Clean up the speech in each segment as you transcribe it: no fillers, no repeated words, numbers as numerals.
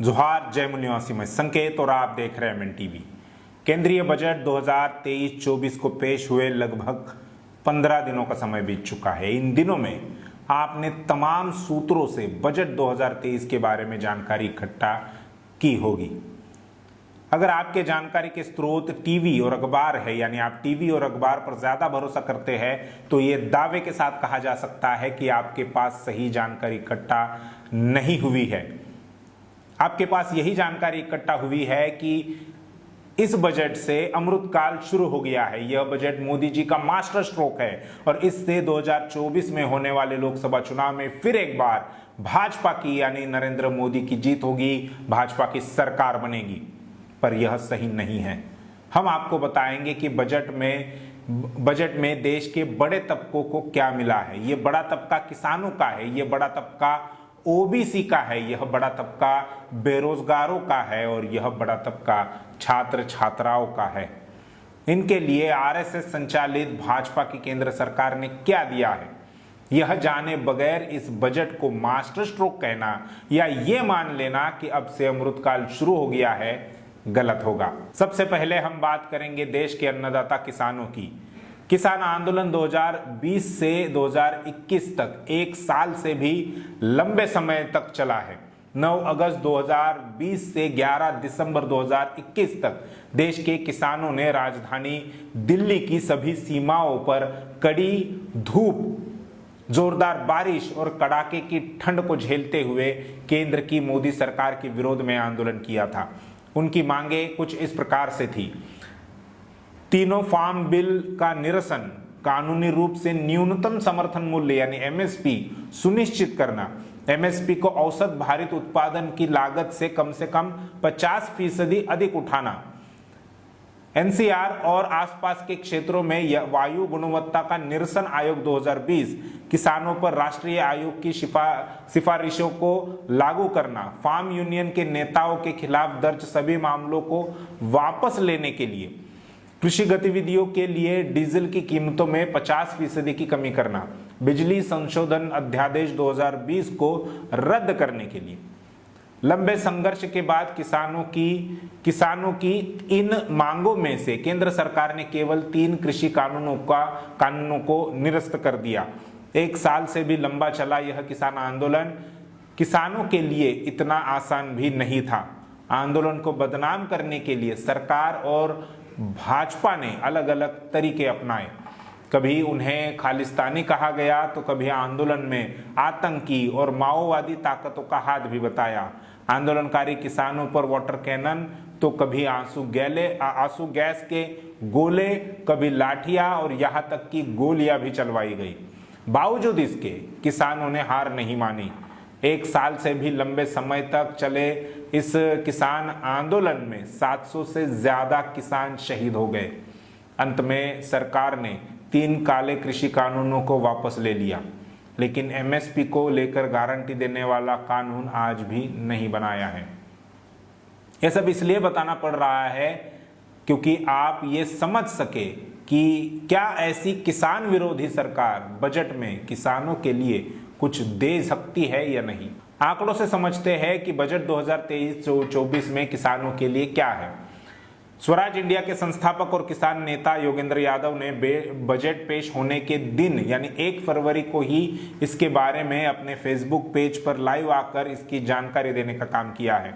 जोहार, जय मुनि निवासी में संकेत और आप देख रहे हैं एमएन टीवी। केंद्रीय बजट 2023-24 को पेश हुए लगभग 15 दिनों का समय बीत चुका है। इन दिनों में आपने तमाम सूत्रों से बजट 2023 के बारे में जानकारी इकट्ठा की होगी। अगर आपके जानकारी के स्रोत टीवी और अखबार है, यानी आप टीवी और अखबार पर ज्यादा भरोसा करते हैं, तो ये दावे के साथ कहा जा सकता है कि आपके पास सही जानकारी इकट्ठा नहीं हुई है। आपके पास यही जानकारी इकट्ठा हुई है कि इस बजट से अमृतकाल शुरू हो गया है। यह बजट मोदी जी का मास्टर स्ट्रोक है और इससे 2024 में होने वाले लोकसभा चुनाव में फिर एक बार भाजपा की यानी नरेंद्र मोदी की जीत होगी, भाजपा की सरकार बनेगी। पर यह सही नहीं है। हम आपको बताएंगे कि बजट में देश के बड़े तबकों को क्या मिला है। यह बड़ा तबका किसानों का है, यह बड़ा तबका ओबीसी का है, यह बड़ा तबका बेरोजगारों का है और यह बड़ा तबका छात्र छात्राओं का है। इनके लिए आरएसएस संचालित भाजपा की केंद्र सरकार ने क्या दिया है, यह जाने बगैर इस बजट को मास्टर स्ट्रोक कहना या यह मान लेना कि अब से अमृतकाल शुरू हो गया है, गलत होगा। सबसे पहले हम बात करेंगे देश के अन्नदाता किसानों की। किसान आंदोलन 2020 से 2021 तक एक साल से भी लंबे समय तक चला है। 9 अगस्त 2020 से 11 दिसंबर 2021 तक देश के किसानों ने राजधानी दिल्ली की सभी सीमाओं पर कड़ी धूप, जोरदार बारिश और कड़ाके की ठंड को झेलते हुए केंद्र की मोदी सरकार के विरोध में आंदोलन किया था। उनकी मांगे कुछ इस प्रकार से थी: तीनों फार्म बिल का निरसन, कानूनी रूप से न्यूनतम समर्थन मूल्य यानी एमएसपी सुनिश्चित करना, एमएसपी को औसत भारित उत्पादन की लागत से कम 50% अधिक उठाना, एनसीआर और आसपास के क्षेत्रों में वायु गुणवत्ता का निरसन आयोग 2020, किसानों पर राष्ट्रीय आयोग की सिफारिशों को लागू करना, फार्म यूनियन के नेताओं के खिलाफ दर्ज सभी मामलों को वापस लेने के लिए, कृषि गतिविधियों के लिए डीजल की कीमतों में 50% की कमी करना, बिजली संशोधन अध्यादेश 2020 को रद्द करने के लिए। लंबे संघर्ष के बाद किसानों की इन मांगों में से केंद्र सरकार ने केवल 3 कृषि कानूनों को निरस्त कर दिया। एक साल से भी लंबा चला यह किसान आंदोलन किसानों के लिए इतना आसान भी नहीं था। आंदोलन को बदनाम करने के लिए सरकार और भाजपा ने अलग अलग तरीके अपनाए। कभी उन्हें खालिस्तानी कहा गया तो कभी आंदोलन में आतंकी और माओवादी ताकतों का हाथ भी बताया। आंदोलनकारी किसानों पर वाटर कैनन तो कभी आंसू गैस के गोले, कभी लाठियां और यहां तक कि गोलियां भी चलवाई गई। बावजूद इसके किसानों ने हार नहीं मानी। एक साल से भी लंबे समय तक चले इस किसान आंदोलन में 700 से ज्यादा किसान शहीद हो गए। अंत में सरकार ने 3 काले कृषि कानूनों को वापस ले लिया, लेकिन एमएसपी को लेकर गारंटी देने वाला कानून आज भी नहीं बनाया है। यह सब इसलिए बताना पड़ रहा है क्योंकि आप ये समझ सके कि क्या ऐसी किसान विरोधी सरकार बजट में किसानों के लिए कुछ दे सकती है या नहीं। आंकड़ों से समझते हैं कि बजट 2023-24 में किसानों के लिए क्या है। स्वराज इंडिया के संस्थापक और किसान नेता योगेंद्र यादव ने बजट पेश होने के दिन यानी 1 फरवरी को ही इसके बारे में अपने फेसबुक पेज पर लाइव आकर इसकी जानकारी देने का काम किया है।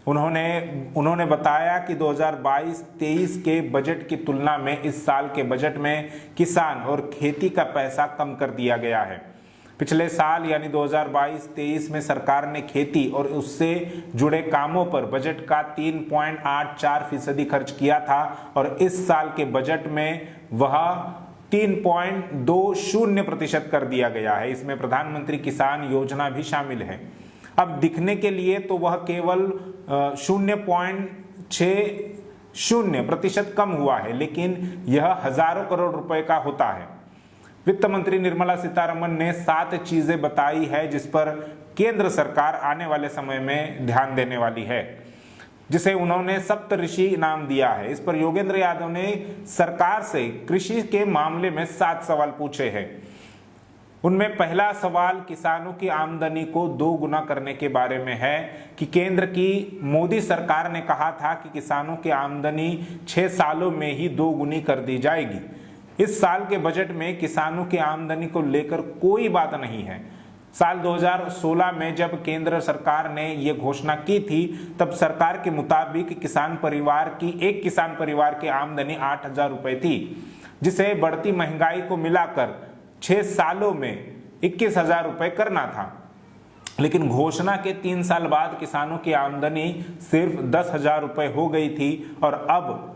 उन्होंने बताया कि 2022-23 के बजट की तुलना में इस साल के बजट में किसान और खेती का पैसा कम कर दिया गया है। पिछले साल यानी 2022-23 में सरकार ने खेती और उससे जुड़े कामों पर बजट का 3.84% खर्च किया था और इस साल के बजट में वह 3.20% कर दिया गया है। इसमें प्रधानमंत्री किसान योजना भी शामिल है। अब दिखने के लिए तो वह केवल 0.60% कम हुआ है, लेकिन यह हजारों करोड़ रुपए का होता है। वित्त मंत्री निर्मला सीतारमण ने 7 चीजें बताई है जिस पर केंद्र सरकार आने वाले समय में ध्यान देने वाली है, जिसे उन्होंने सप्तऋषि नाम दिया है। इस पर योगेंद्र यादव ने सरकार से कृषि के मामले में 7 सवाल पूछे हैं। उनमें पहला सवाल किसानों की आमदनी को 2 गुना करने के बारे में है कि केंद्र की मोदी सरकार ने कहा था कि किसानों की आमदनी 6 सालों में ही 2 गुनी कर दी जाएगी। इस साल के बजट में किसानों की आमदनी को लेकर कोई बात नहीं है। साल 2016 में जब केंद्र सरकार ने यह घोषणा की थी, तब सरकार के मुताबिक एक किसान परिवार की आमदनी 8,000 रुपए थी, जिसे बढ़ती महंगाई को मिलाकर 6 सालों में 21,000 रुपए करना था। लेकिन घोषणा के 3 साल बाद किसानों की आमदनी सिर्फ 10,000 रुपए हो गई थी और अब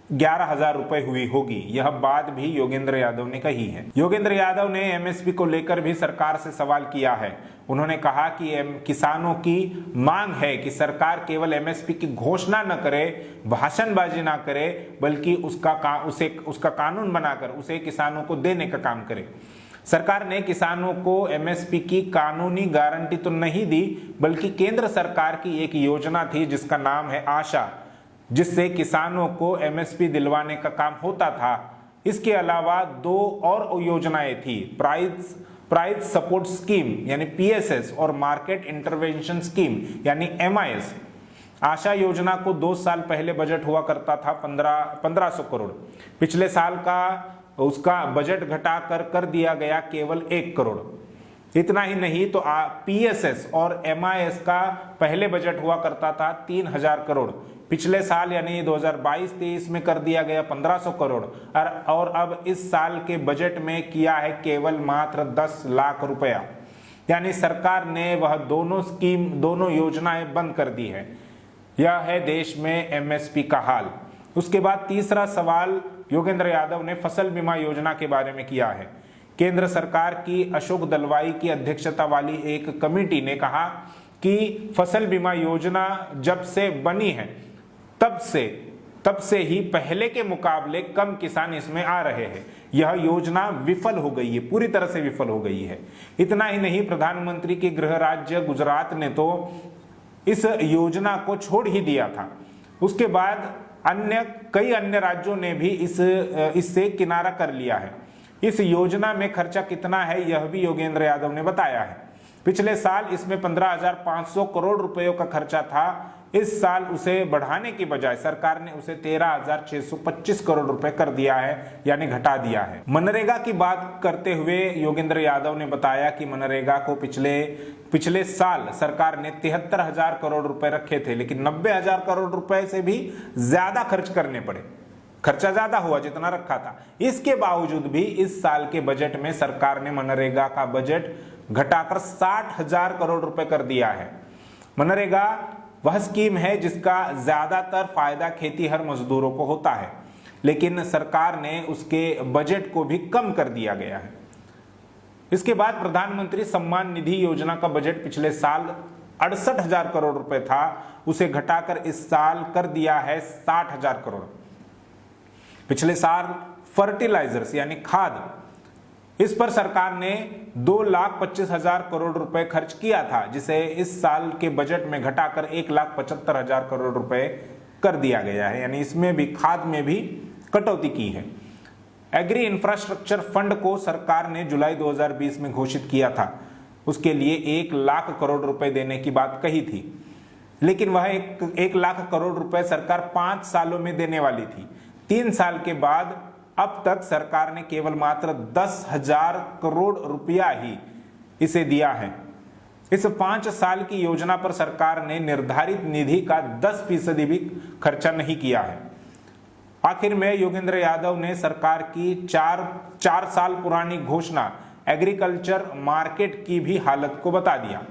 11,000 रुपए हुई होगी। यह बात भी योगेंद्र यादव ने कही है। योगेंद्र यादव ने एमएसपी को लेकर भी सरकार से सवाल किया है। उन्होंने कहा कि किसानों की मांग है कि सरकार केवल एमएसपी की घोषणा न करे, भाषणबाजी ना करे, बल्कि उसका कानून बनाकर उसे किसानों को देने का काम करे। सरकार ने किसानों को एमएसपी की कानूनी गारंटी तो नहीं दी, बल्कि केंद्र सरकार की एक योजना थी जिसका नाम है आशा, जिससे किसानों को एमएसपी दिलवाने का काम होता था। इसके अलावा 2 और योजनाएं थी, प्राइस सपोर्ट स्कीम यानी पीएसएस और मार्केट इंटरवेंशन स्कीम यानी एमआईएस। आशा योजना को 2 साल पहले बजट हुआ करता था 1500 करोड़। पिछले साल का उसका बजट घटाकर कर दिया गया केवल 1 करोड़। इतना ही नहीं तो पीएसएस और एमआईएस का पहले बजट हुआ करता था 3,000 करोड़। पिछले साल यानी 2022-23 में कर दिया गया 1,500 करोड़ और अब इस साल के बजट में किया है केवल मात्र 10 लाख रुपया। यानी सरकार ने वह दोनों योजनाएं बंद कर दी है। यह है देश में एमएसपी का हाल। उसके बाद तीसरा सवाल योगेंद्र यादव ने फसल बीमा योजना के बारे में किया है। केंद्र सरकार की अशोक दलवाई की अध्यक्षता वाली एक कमेटी ने कहा कि फसल बीमा योजना जब से बनी है तब से ही पहले के मुकाबले कम किसान इसमें आ रहे हैं। यह योजना विफल हो गई है, पूरी तरह से विफल हो गई है। इतना ही नहीं, प्रधानमंत्री के गृह राज्य गुजरात ने तो इस योजना को छोड़ ही दिया था। उसके बाद कई अन्य राज्यों ने भी इससे किनारा कर लिया है। इस योजना में खर्चा कितना है यह भी योगेंद्र यादव ने बताया है। पिछले साल इसमें 15,500 करोड़ रुपयों का खर्चा था। इस साल उसे बढ़ाने की बजाय सरकार ने उसे 13,625 करोड़ रुपए कर दिया है, यानी घटा दिया है। मनरेगा की बात करते हुए योगेंद्र यादव ने बताया कि मनरेगा को पिछले साल सरकार ने 73,000 करोड़ रुपए रखे थे, लेकिन 90,000 करोड़ रुपए से भी ज्यादा खर्च करने पड़े। खर्चा ज्यादा हुआ जितना रखा था। इसके बावजूद भी इस साल के बजट में सरकार ने मनरेगा का बजट घटाकर 60,000 करोड़ रुपए कर दिया है। मनरेगा वह स्कीम है जिसका ज्यादातर फायदा खेतीहर मजदूरों को होता है, लेकिन सरकार ने उसके बजट को भी कम कर दिया गया है। इसके बाद प्रधानमंत्री सम्मान निधि योजना का बजट पिछले साल 68,000 करोड़ रुपए था, उसे घटाकर इस साल कर दिया है 60,000 करोड़। पिछले साल फर्टिलाइजर्स यानी खाद, इस पर सरकार ने 2,25,000 करोड़ रुपए खर्च किया था, जिसे इस साल के बजट में घटाकर 1,75,000 करोड़ रुपए कर दिया गया है। यानी इसमें भी खाद में भी कटौती की है। एग्री इंफ्रास्ट्रक्चर फंड को सरकार ने जुलाई 2020 में घोषित किया था। उसके लिए 1 लाख करोड़ रुपए देने की बात कही थी, लेकिन वह 1 लाख करोड़ रुपए सरकार 5 सालों में देने वाली थी। 3 साल के बाद अब तक सरकार ने केवल मात्र 10,000 करोड़ रुपया ही इसे दिया है। इस 5 साल की योजना पर सरकार ने निर्धारित निधि का 10% भी खर्चा नहीं किया है। आखिर में योगेंद्र यादव ने सरकार की 4 साल पुरानी घोषणा एग्रीकल्चर मार्केट की भी हालत को बता दिया।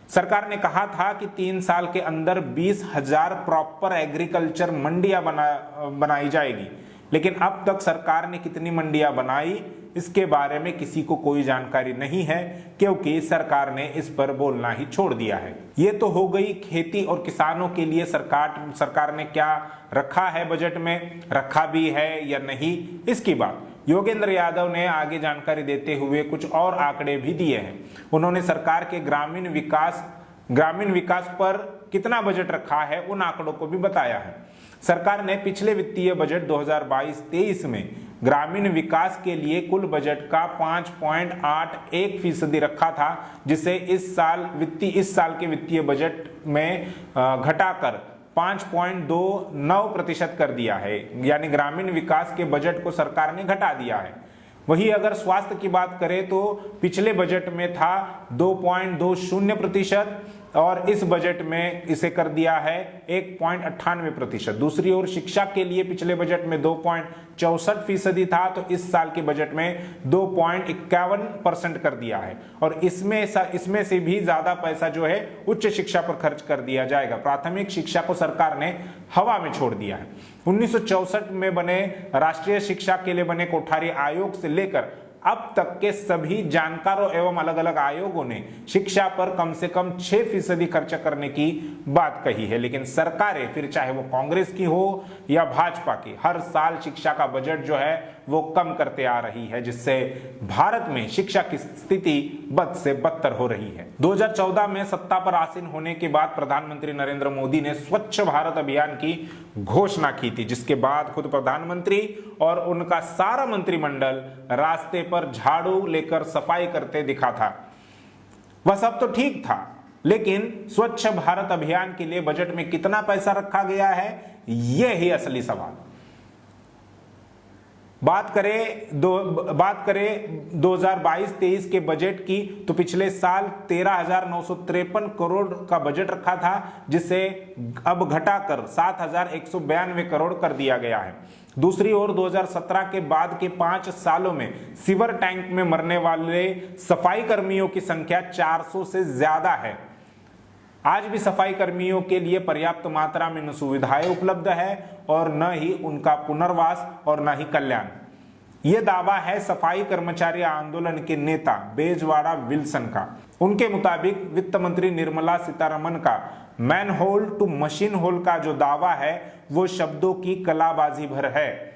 सरकार ने कहा था कि 3 साल के अंदर 20,000 प्रॉपर एग्रीकल्चर मंडियां बनाई जाएगी, लेकिन अब तक सरकार ने कितनी मंडियां बनाई इसके बारे में किसी को कोई जानकारी नहीं है, क्योंकि सरकार ने इस पर बोलना ही छोड़ दिया है। ये तो हो गई खेती और किसानों के लिए सरकार ने क्या रखा है बजट में, रखा भी है या नहीं इसकी बात। योगेंद्र यादव ने आगे जानकारी देते हुए कुछ और आंकड़े भी दिए हैं। उन्होंने सरकार के ग्रामीण विकास ग्रामीण विकास पर कितना बजट रखा है उन आंकड़ों को भी बताया है। सरकार ने पिछले वित्तीय बजट 2022-23 में ग्रामीण विकास के लिए कुल बजट का 5.81% रखा था, जिसे इस साल के वित्तीय बजट में घटाकर 5.29% कर दिया है। यानी ग्रामीण विकास के बजट को सरकार ने घटा दिया है। वही अगर स्वास्थ्य की बात करें तो पिछले बजट में था 2.20% और इस बजट में इसे कर दिया है 1.98%। दूसरी ओर शिक्षा के लिए पिछले बजट में 2.64% था, तो इस साल के बजट में 2.51% कर दिया है। और इसमें से भी ज्यादा पैसा जो है उच्च शिक्षा पर खर्च कर दिया जाएगा। प्राथमिक शिक्षा को सरकार ने हवा में छोड़ दिया है। 1964 में बने राष्ट्रीय शिक्षा के लिए बने कोठारी आयोग से लेकर अब तक के सभी जानकारों एवं अलग अलग आयोगों ने शिक्षा पर कम से कम 6% खर्च करने की बात कही है, लेकिन सरकारें, फिर चाहे वो कांग्रेस की हो या भाजपा की, हर साल शिक्षा का बजट जो है वो कम करते आ रही है, जिससे भारत में शिक्षा की स्थिति बद से बदतर हो रही है। 2014 में सत्ता पर आसीन होने के बाद प्रधानमंत्री नरेंद्र मोदी ने स्वच्छ भारत अभियान की घोषणा की थी, जिसके बाद खुद प्रधानमंत्री और उनका सारा मंत्रिमंडल रास्ते पर झाड़ू लेकर सफाई करते दिखा था। वह सब तो ठीक था, लेकिन स्वच्छ भारत अभियान के लिए बजट में कितना पैसा रखा गया है, यह ही असली सवाल। बात करें 2022-23 के बजट की, तो पिछले साल 13,953 करोड़ का बजट रखा था, जिसे अब घटाकर 7,192 करोड़ कर दिया गया है। दूसरी ओर 2017 के बाद के 5 सालों में सीवर टैंक में मरने वाले सफाई कर्मियों की संख्या 400 से ज्यादा है। आज भी सफाई कर्मियों के लिए पर्याप्त मात्रा में न सुविधाएं उपलब्ध है और न ही उनका पुनर्वास और न ही कल्याण। यह दावा है सफाई कर्मचारी आंदोलन के नेता बेजवाड़ा विल्सन का। उनके मुताबिक वित्त मंत्री निर्मला सीतारमण का manhole to machine hole का जो दावा है वो शब्दों की कलाबाजी भर है।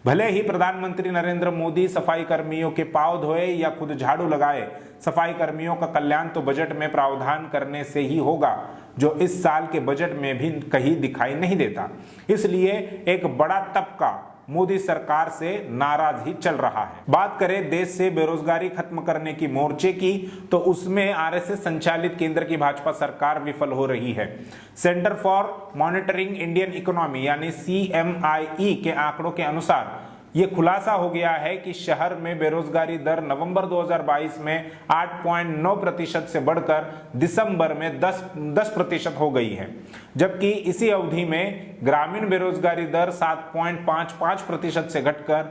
भले ही प्रधानमंत्री नरेंद्र मोदी सफाई कर्मियों के पांव धोए या खुद झाड़ू लगाए, सफाई कर्मियों का कल्याण तो बजट में प्रावधान करने से ही होगा, जो इस साल के बजट में भी कहीं दिखाई नहीं देता। इसलिए एक बड़ा तबका मोदी सरकार से नाराज ही चल रहा है। बात करें देश से बेरोजगारी खत्म करने की मोर्चे की, तो उसमें आरएसएस संचालित केंद्र की भाजपा सरकार विफल हो रही है। Centre for monitoring Indian economy यानी CMIE के आंकड़ों के अनुसार ये खुलासा हो गया है कि शहर में बेरोजगारी दर नवंबर 2022 में 8.9% से बढ़कर दिसंबर में 10% हो गई है, जबकि इसी अवधि में ग्रामीण बेरोजगारी दर 7.55% से घटकर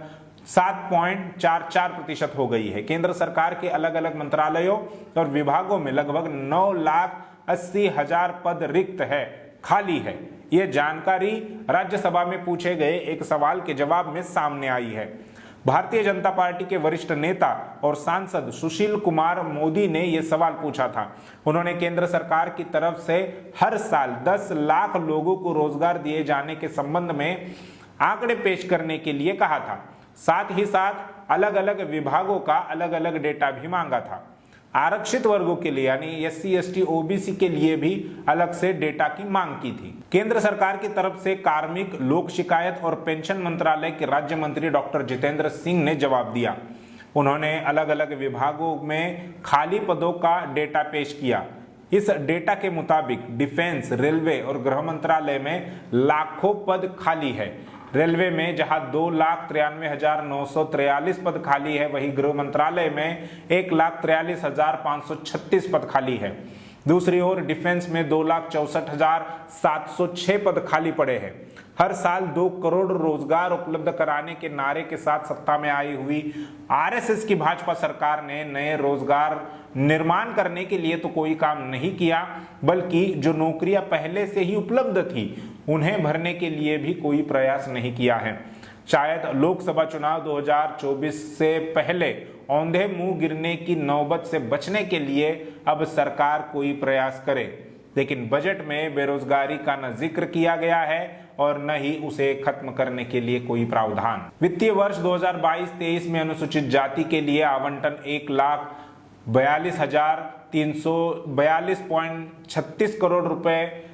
7.44% हो गई है। केंद्र सरकार के अलग अलग मंत्रालयों और विभागों में लगभग 9,80,000 पद रिक्त है, खाली है। यह जानकारी राज्यसभा में पूछे गए एक सवाल के जवाब में सामने आई है। भारतीय जनता पार्टी के वरिष्ठ नेता और सांसद सुशील कुमार मोदी ने यह सवाल पूछा था। उन्होंने केंद्र सरकार की तरफ से हर साल 10 लाख लोगों को रोजगार दिए जाने के संबंध में आंकड़े पेश करने के लिए कहा था। साथ ही साथ अलग अलग विभागों का अलग अलग डेटा भी मांगा था। आरक्षित वर्गों के लिए यानी SC, ST, OBC के लिए भी अलग से डेटा की मांग की थी। केंद्र सरकार की तरफ से कार्मिक, लोक शिकायत और पेंशन मंत्रालय के राज्य मंत्री डॉक्टर जितेंद्र सिंह ने जवाब दिया। उन्होंने अलग अलग विभागों में खाली पदों का डेटा पेश किया। इस डेटा के मुताबिक डिफेंस, रेलवे और गृह मंत्रालय में लाखों पद खाली है। रेलवे में जहां 2,93,943 पद खाली है, वहीं गृह मंत्रालय में 1,43,536 पद खाली है। दूसरी ओर डिफेंस में 2,64,706 पद खाली पड़े हैं। हर साल 2 करोड़ रोजगार उपलब्ध कराने के नारे के साथ सत्ता में आई हुई आरएसएस की भाजपा सरकार ने नए रोजगार निर्माण करने के लिए तो कोई काम नहीं किया, बल्कि जो नौकरियां पहले से ही उपलब्ध थी उन्हें भरने के लिए भी कोई प्रयास नहीं किया है। शायद लोकसभा चुनाव 2024 से पहले औंधे मुंह गिरने की नौबत से बचने के लिए अब सरकार कोई प्रयास करे, लेकिन बजट में बेरोजगारी का न जिक्र किया गया है और न ही उसे खत्म करने के लिए कोई प्रावधान। वित्तीय वर्ष 2022-23 में अनुसूचित जाति के लिए आवंटन 42,36 करोड़ रुपए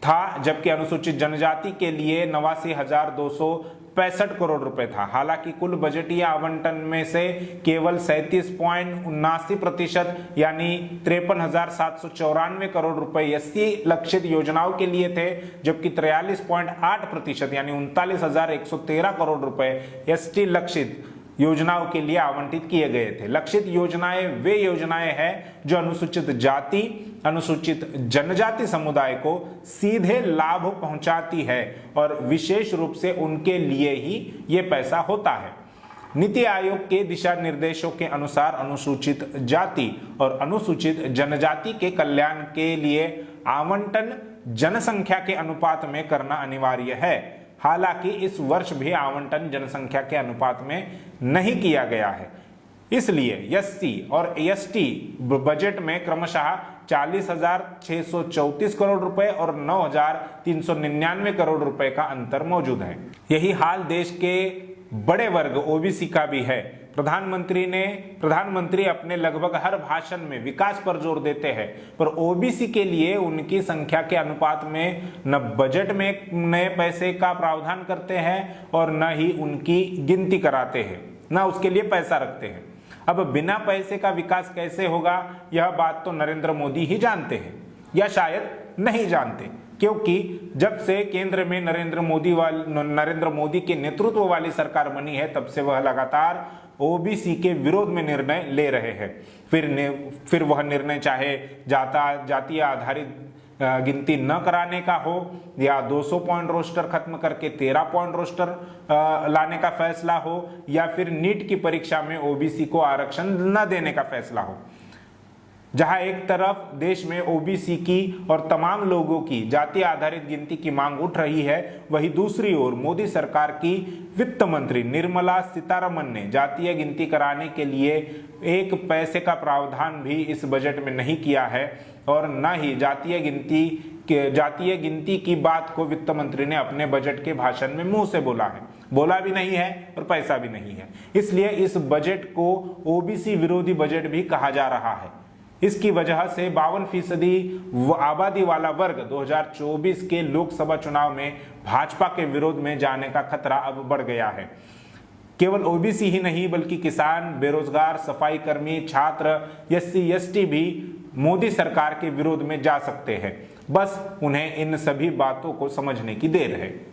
था, जबकि अनुसूचित जनजाति के लिए 89,265 करोड़ रुपए था। हालांकि कुल बजटीय आवंटन में से केवल 37.79% यानी 53,794 करोड़ रुपए एससी लक्षित योजनाओं के लिए थे, जबकि 43.8% यानी 39,113 करोड़ रुपए एसटी लक्षित योजनाओं के लिए आवंटित किए गए थे। लक्षित योजनाएं वे योजनाएं हैं जो अनुसूचित जाति, अनुसूचित जनजाति समुदाय को सीधे लाभ पहुंचाती है और विशेष रूप से उनके लिए ही ये पैसा होता है। नीति आयोग के दिशा निर्देशों के अनुसार अनुसूचित जाति और अनुसूचित जनजाति के कल्याण के लिए आवंटन जनसंख्या के अनुपात में करना अनिवार्य है। हालांकि इस वर्ष भी आवंटन जनसंख्या के अनुपात में नहीं किया गया है, इसलिए एससी और एसटी बजट में क्रमशः 40,634 करोड़ रुपए और 9,399 करोड़ रुपए का अंतर मौजूद है। यही हाल देश के बड़े वर्ग ओबीसी का भी है। प्रधानमंत्री अपने लगभग हर भाषण में विकास पर जोर देते हैं, पर ओबीसी के लिए उनकी संख्या के अनुपात में न बजट में नए पैसे का प्रावधान करते हैं और न ही उनकी गिनती कराते हैं, न उसके लिए पैसा रखते हैं। अब बिना पैसे का विकास कैसे होगा, यह बात तो नरेंद्र मोदी ही जानते हैं, या शायद नहीं जानते, क्योंकि जब से केंद्र में नरेंद्र मोदी के नेतृत्व वाली सरकार बनी है, तब से वह लगातार ओबीसी के विरोध में निर्णय ले रहे हैं। फिर वह निर्णय चाहे जातीय आधारित गिनती न कराने का हो, या 200 पॉइंट रोस्टर खत्म करके 13 पॉइंट रोस्टर लाने का फैसला हो, या फिर नीट की परीक्षा में ओबीसी को आरक्षण न देने का फैसला हो। जहां एक तरफ देश में ओबीसी की और तमाम लोगों की जाति आधारित गिनती की मांग उठ रही है, वहीं दूसरी ओर मोदी सरकार की वित्त मंत्री निर्मला सीतारमण ने जातीय गिनती कराने के लिए एक पैसे का प्रावधान भी इस बजट में नहीं किया है, और न ही जातीय गिनती की बात को वित्त मंत्री ने अपने बजट के भाषण में मुंह से बोला भी नहीं है और पैसा भी नहीं है। इसलिए इस बजट को ओबीसी विरोधी बजट भी कहा जा रहा है। इसकी वजह से 52% आबादी वाला वर्ग 2024 के लोकसभा चुनाव में भाजपा के विरोध में जाने का खतरा अब बढ़ गया है। केवल ओबीसी ही नहीं, बल्कि किसान, बेरोजगार, सफाई कर्मी, छात्र, एससी एसटी भी मोदी सरकार के विरोध में जा सकते हैं। बस उन्हें इन सभी बातों को समझने की देर है।